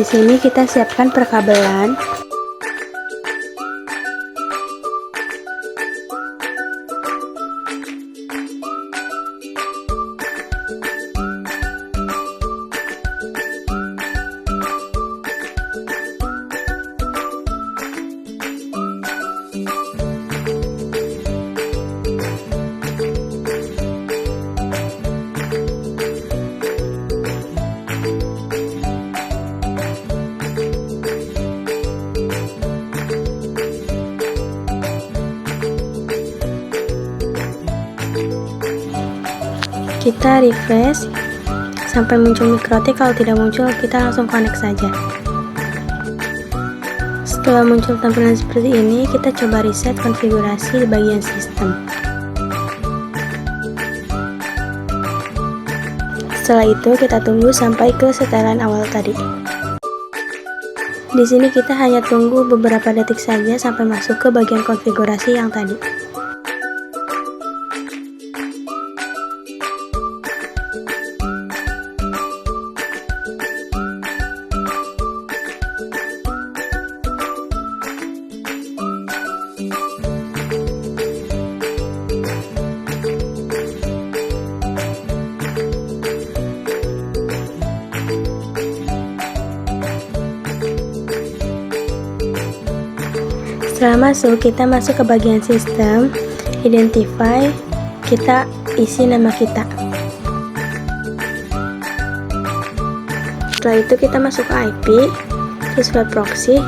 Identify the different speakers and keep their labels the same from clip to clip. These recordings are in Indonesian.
Speaker 1: sini kita siapkan perkabelan. Kita refresh sampai muncul mikrotik. Kalau tidak muncul, kita langsung connect saja. Setelah muncul tampilan seperti ini, kita coba reset konfigurasi di bagian sistem. Setelah itu, kita tunggu sampai ke setelan awal tadi. Di sini kita hanya tunggu beberapa detik saja sampai masuk ke bagian konfigurasi yang tadi. Setelah masuk, kita masuk ke bagian sistem, identify, kita isi nama kita. Setelah itu kita masuk ke IP, terus web proxy,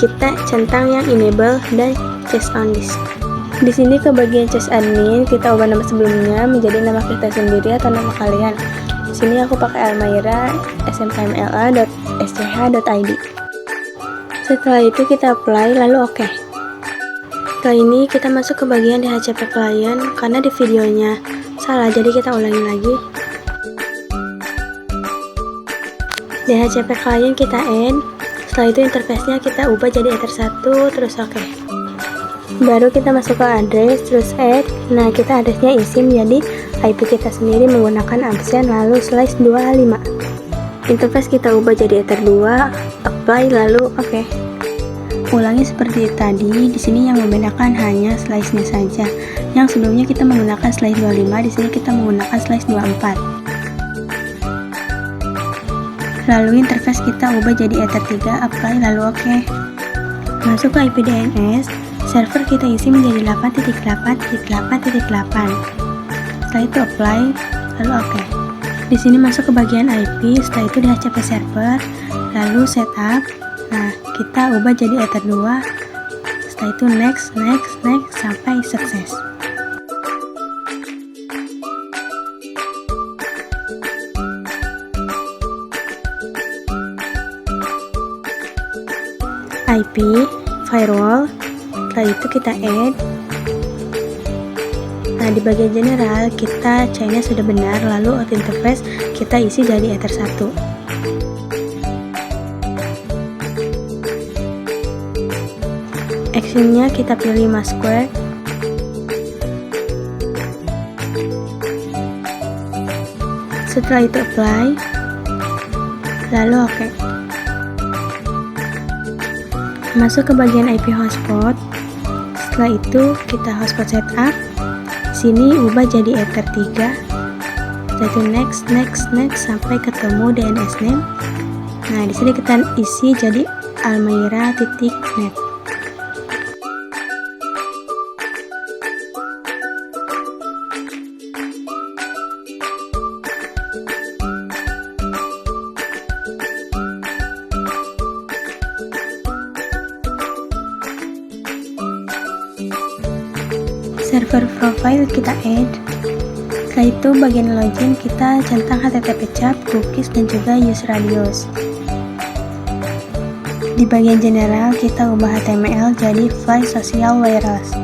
Speaker 1: kita centang yang enable dan chest on disk. Di sini ke bagian chest admin, kita ubah nama sebelumnya menjadi nama kita sendiri atau nama kalian. Di sini aku pakai Almaira smkmla.sch.id. Setelah itu kita apply lalu oke. Setelah ini kita masuk ke bagian DHCP client karena di videonya salah, jadi kita ulangi lagi. DHCP client kita add, setelah itu interface-nya kita ubah jadi ether 1 terus oke. Baru kita masuk ke address terus add. Nah, kita addressnya isi menjadi IP kita sendiri menggunakan absen lalu /25. Interface kita ubah jadi ether 2, apply lalu oke. Ulangi seperti tadi. Di sini yang membedakan hanya slice-nya saja. Yang sebelumnya kita menggunakan /25, di sini kita menggunakan /24. Lalu interface kita ubah jadi ether 3, apply lalu oke. Masuk ke IP DNS, server kita isi menjadi 8.8.8.8. Setelah itu apply lalu oke. Di sini masuk ke bagian IP, setelah itu DHCP server, lalu setup. Nah, kita ubah jadi ether 2. Setelah itu next sampai sukses. IP, firewall, setelah itu kita add. Nah, di bagian general kita chainnya sudah benar, lalu auth interface kita isi jadi ether 1. Actionnya kita pilih masquerade. Setelah itu apply lalu oke. Masuk ke bagian IP hotspot. Setelah itu kita hotspot setup. Sini ubah jadi ether 3. Setelah itu next sampai ketemu DNS name. Nah, di sini kita isi jadi almaira.net. Server profile kita add. Setelah itu bagian login kita centang HTTP cap, cookies dan juga use radius. Di bagian general kita ubah HTML jadi fly social wireless.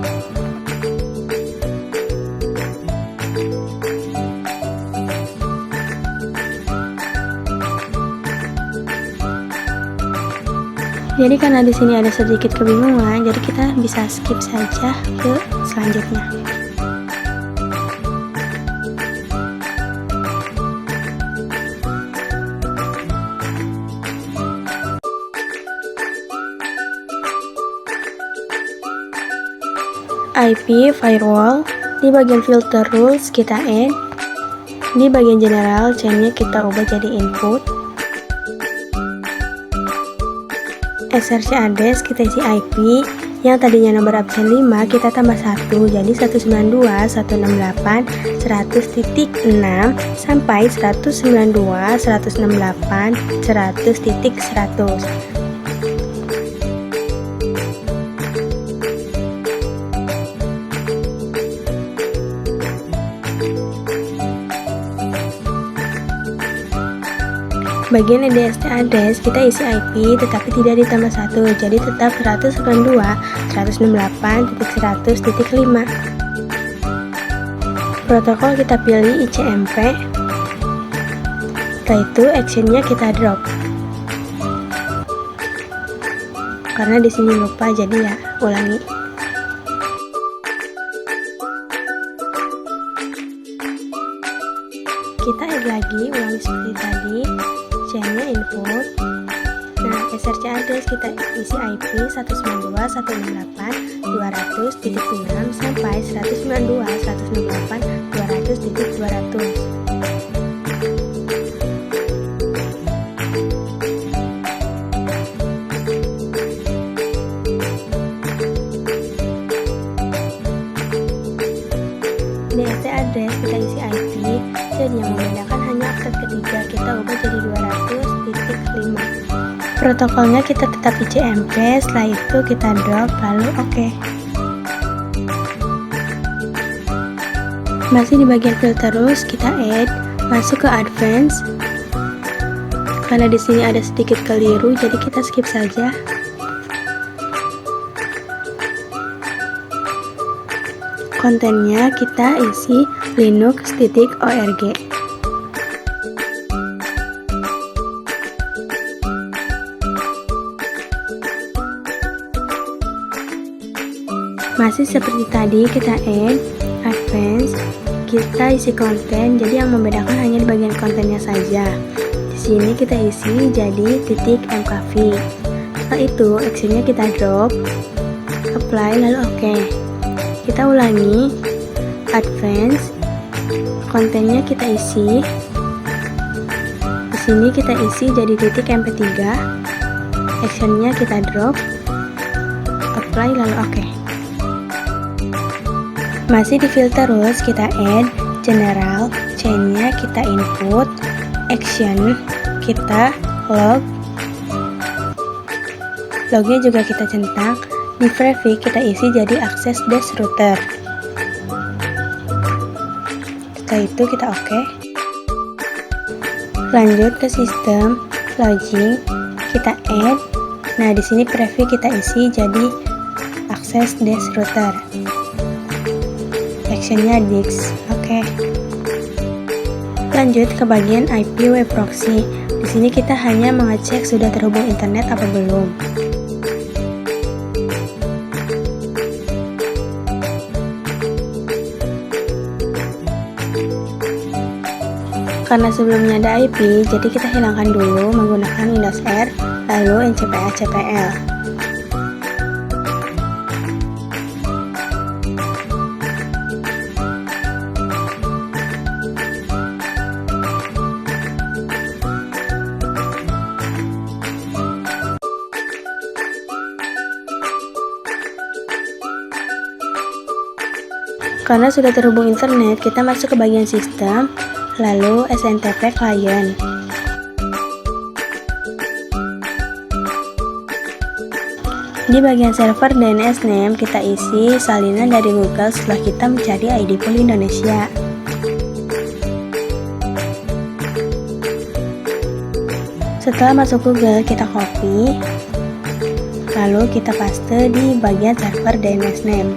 Speaker 1: Jadi karena di sini ada sedikit kebingungan, jadi kita bisa skip saja ke selanjutnya. IP firewall. Di bagian filter rules kita add. Di bagian general chainnya kita ubah jadi input. SRC address kita isi IP. Yang tadinya nomor absen 5 kita tambah 1 jadi 192.168.100.6 sampai 192.168.100.100. Bagian EDST address kita isi IP tetapi tidak ditambah 1 jadi tetap 192.168.100.5. Protokol kita pilih ICMP. Setelah itu actionnya kita drop. Karena di sini lupa jadi ya ulangi. Kita add lagi, ulangi seperti tadi. Chainnya input. Nah, SRC address kita isi IP 192.168.200.6 sampai 192.168.200.200. DST address kita isi IP, jadi yang membedakan hanya oktet ketiga kita ubah jadi 200.5. Protokolnya kita tetap ICMP, setelah itu kita drop lalu oke. Masih di bagian filter rules kita add, masuk ke advance. Karena di sini ada sedikit keliru jadi kita skip saja. Kontennya kita isi linux.org. Masih seperti tadi kita add, advance, kita isi konten, jadi yang membedakan hanya di bagian kontennya saja. Di sini kita isi jadi .mkv. Setelah itu actionnya kita drop, apply lalu oke. Kita ulangi, advance, kontennya kita isi. Di sini kita isi jadi .mp3. Actionnya kita drop, apply lalu oke. Masih di filter rules kita add, general, chainnya kita input, action, kita log, lognya juga kita centang. Di prefix kita isi jadi access dash router. Setelah itu kita oke. Lanjut ke sistem, login, kita add. Nah di sini prefix kita isi jadi access dash router. Actionnya Dix, oke. Lanjut ke bagian IP web proxy. Di sini kita hanya mengecek sudah terhubung internet apa belum. Karena sebelumnya ada IP, jadi kita hilangkan dulu menggunakan Windows R, lalu ncpa-cpl. Karena sudah terhubung internet, kita masuk ke bagian sistem, lalu SNTP client. Di bagian server DNS name kita isi salinan dari Google setelah kita mencari ID pool Indonesia. Setelah masuk Google kita copy, lalu kita paste di bagian server DNS name.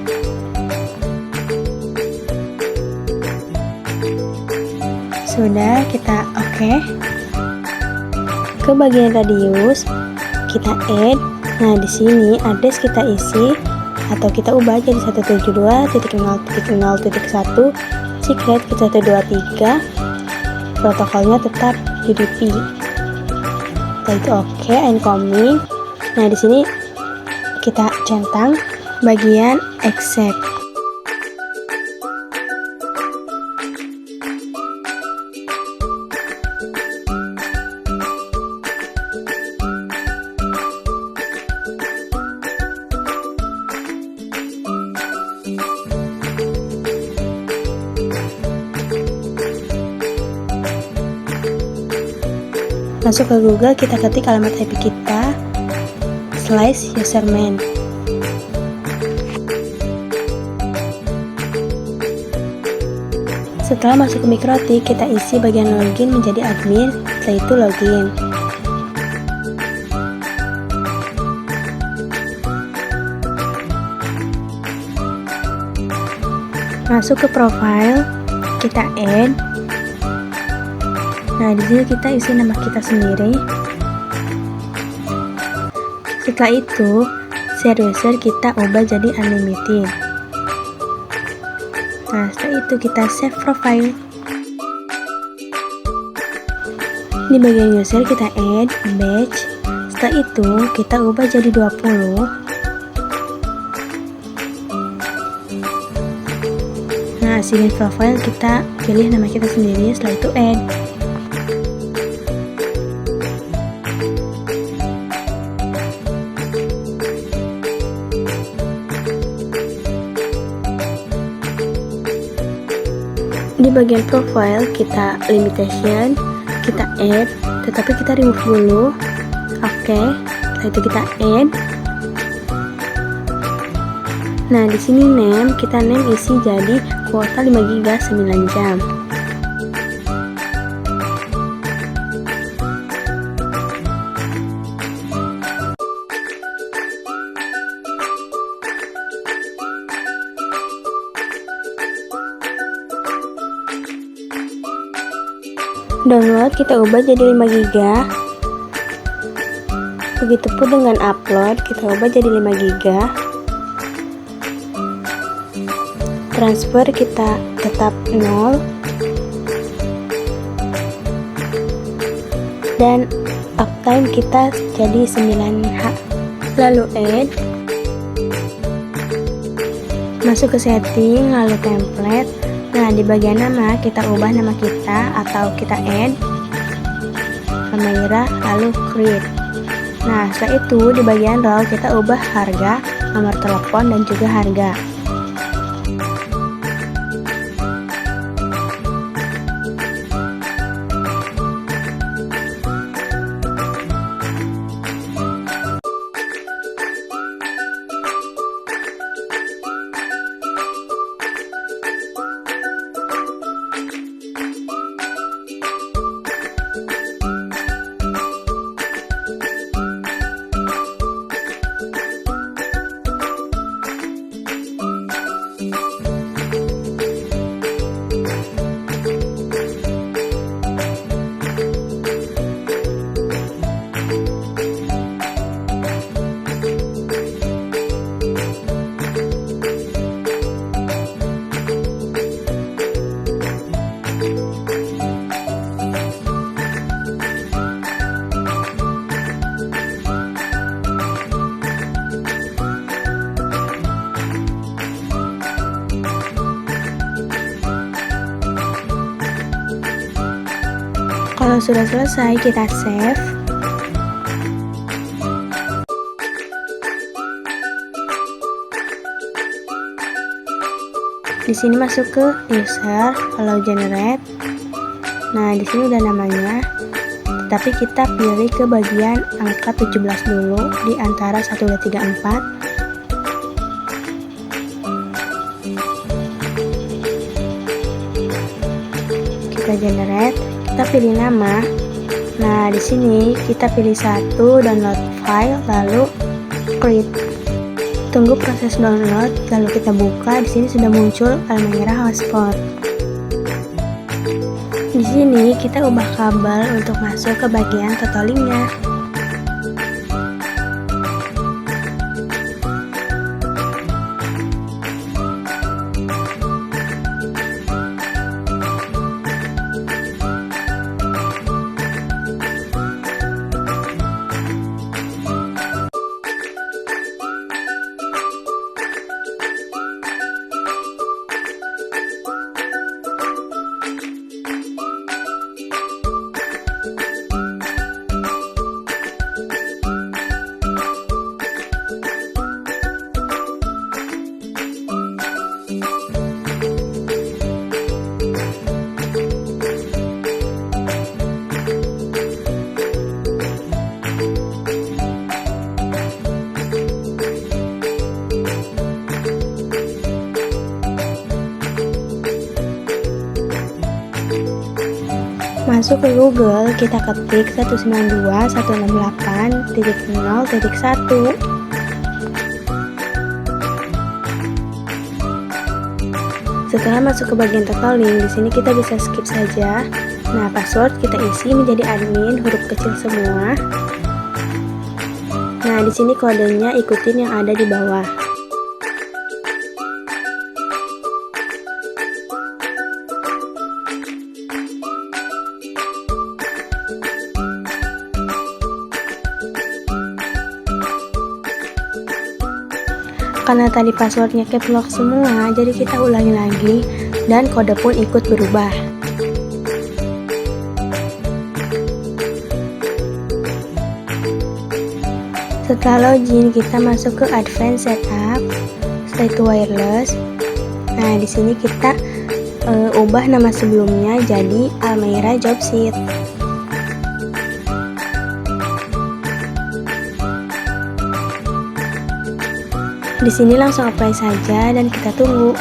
Speaker 1: Sudah, kita oke. Ke bagian radius kita add. Nah di sini address kita isi atau kita ubah jadi 172.0.0.1, secret kita 123, protokolnya tetap UDP. Setelah itu oke, incoming. Nah di sini kita centang bagian accept. Masuk ke Google, kita ketik alamat IP kita /username. Setelah masuk ke Mikrotik, kita isi bagian login menjadi admin, setelah itu login. Masuk ke profile, kita add. Nah, di sini kita isi nama kita sendiri. Setelah itu, share user kita ubah jadi unlimited. Nah, setelah itu kita save profile. Di bagian user kita add badge. Setelah itu kita ubah jadi 20. Nah, sini profile kita pilih nama kita sendiri, setelah itu add. Di bagian profile kita limitation, kita add, tetapi kita remove dulu. Oke, setelah itu kita add. Nah, di sini name, kita name isi jadi kuota 5 GB 9 jam. Download kita ubah jadi 5 GB. Begitupun dengan upload, kita ubah jadi 5 GB. Transfer kita tetap 0. Dan uptime kita jadi 9H. Lalu add. Masuk ke setting, lalu template. Nah, di bagian nama kita ubah nama kita atau kita add Amaira, lalu create. Nah, setelah itu di bagian raw kita ubah harga, nomor telepon dan juga harga. Kalau sudah selesai, kita save. Di sini masuk ke user, lalu generate. Nah, di sini udah namanya. Tetapi kita pilih ke bagian angka 17 dulu di antara 1, 2, 3, 4. Kita generate. Kita pilih nama. Nah, di sini kita pilih satu, download file, lalu create. Tunggu proses download, lalu kita buka. Di sini sudah muncul Almaira hotspot. Di sini kita ubah kabel untuk masuk ke bagian totalingnya. Masuk ke Google, kita ketik 192.168.0.1. Setelah masuk ke bagian totaling, di sini kita bisa skip saja. Nah, password kita isi menjadi admin huruf kecil semua. Nah, di sini kodenya ikutin yang ada di bawah. Karena tadi passwordnya caps lock semua, jadi kita ulangi lagi dan kode pun ikut berubah. Setelah login, kita masuk ke advanced setup, setelah itu wireless. Nah, di sini kita ubah nama sebelumnya jadi Almera Jobseat. Di sini langsung apply saja dan kita tunggu.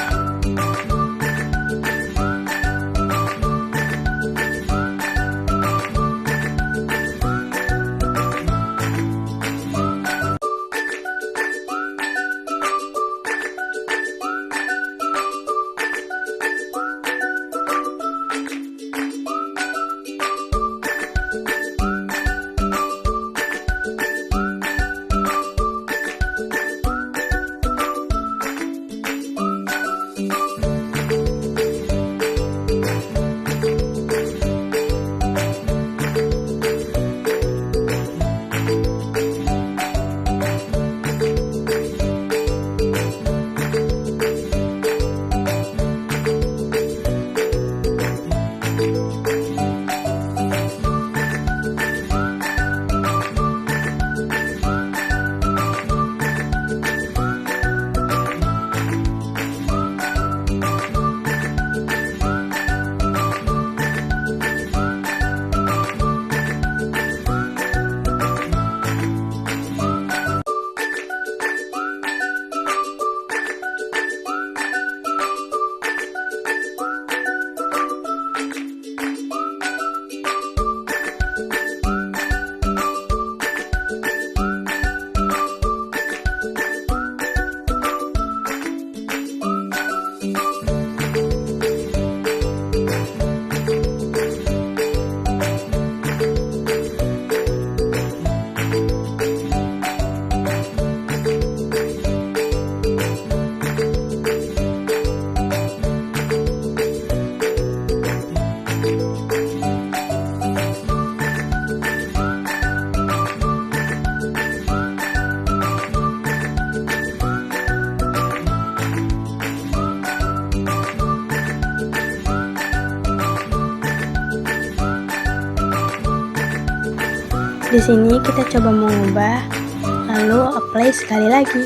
Speaker 1: Di sini kita coba mengubah, lalu apply sekali lagi.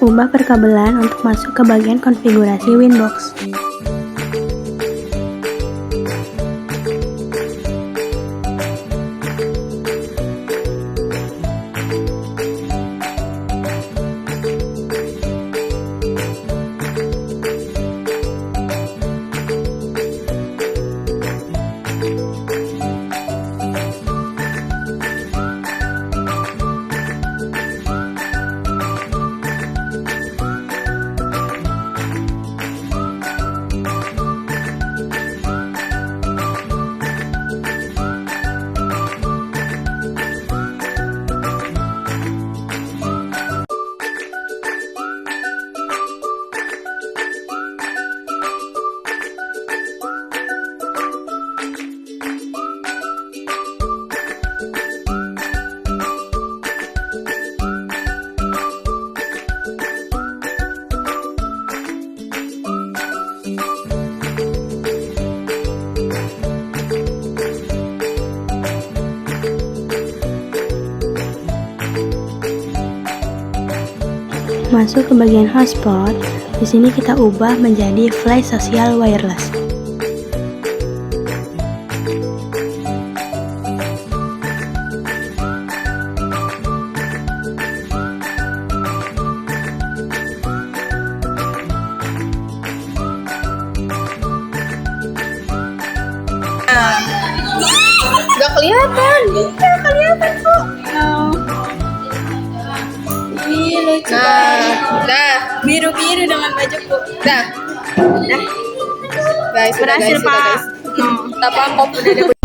Speaker 1: Ubah perkabelan untuk masuk ke bagian konfigurasi Winbox. masuk ke bagian hotspot. Di sini kita ubah menjadi flash sosial wireless.
Speaker 2: Gak kelihatan kok.
Speaker 1: Ih, lucu
Speaker 2: Dah,
Speaker 1: biru-biru dengan baju
Speaker 2: dah. Guys,
Speaker 1: berhasil,
Speaker 2: guys,
Speaker 1: Pak.
Speaker 2: guys. Tapang kok udah ada